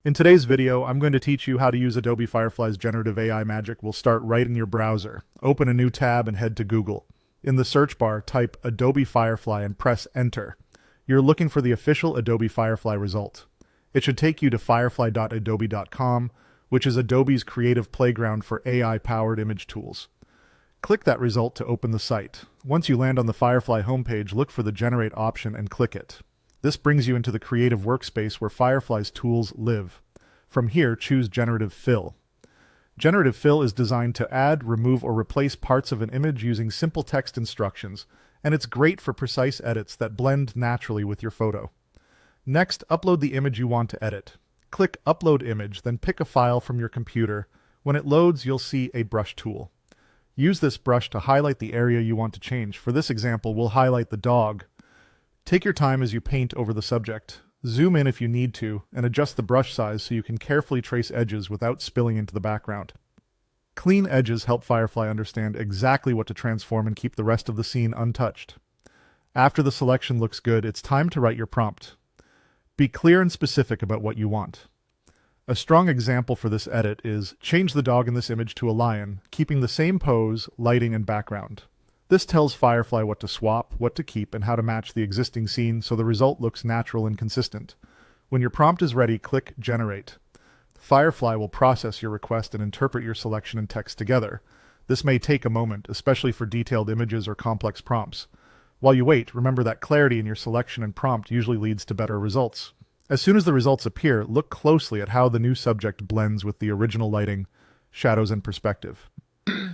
In today's video, I'm going to teach you how to use Adobe Firefly's generative AI magic. We'll start right in your browser. Open a new tab and head to Google. In the search bar, type Adobe Firefly and press Enter. You're looking for the official Adobe Firefly result. It should take you to firefly.adobe.com, which is Adobe's creative playground for AI-powered image tools. Click that result to open the site. Once you land on the Firefly homepage, look for the Generate option and click it. This brings you into the creative workspace where Firefly's tools live. From here, choose Generative Fill. Generative Fill is designed to add, remove, or replace parts of an image using simple text instructions, and it's great for precise edits that blend naturally with your photo. Next, upload the image you want to edit. Click Upload Image, then pick a file from your computer. When it loads, you'll see a brush tool. Use this brush to highlight the area you want to change. For this example, we'll highlight the dog. Take your time as you paint over the subject. Zoom in if you need to, and adjust the brush size so you can carefully trace edges without spilling into the background. Clean edges help Firefly understand exactly what to transform and keep the rest of the scene untouched. After the selection looks good, it's time to write your prompt. Be clear and specific about what you want. A strong example for this edit is, change the dog in this image to a lion, keeping the same pose, lighting, and background. This tells Firefly what to swap, what to keep, and how to match the existing scene so the result looks natural and consistent. When your prompt is ready, click Generate. Firefly will process your request and interpret your selection and text together. This may take a moment, especially for detailed images or complex prompts. While you wait, remember that clarity in your selection and prompt usually leads to better results. As soon as the results appear, look closely at how the new subject blends with the original lighting, shadows, and perspective.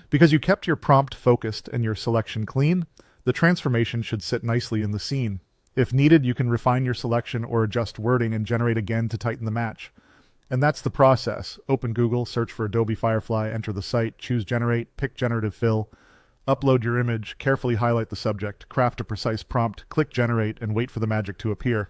Because you kept your prompt focused and your selection clean, the transformation should sit nicely in the scene. If needed, you can refine your selection or adjust wording and generate again to tighten the match. And that's the process. Open Google, search for Adobe Firefly, enter the site, choose Generate, pick Generative Fill, upload your image, carefully highlight the subject, craft a precise prompt, click Generate, and wait for the magic to appear.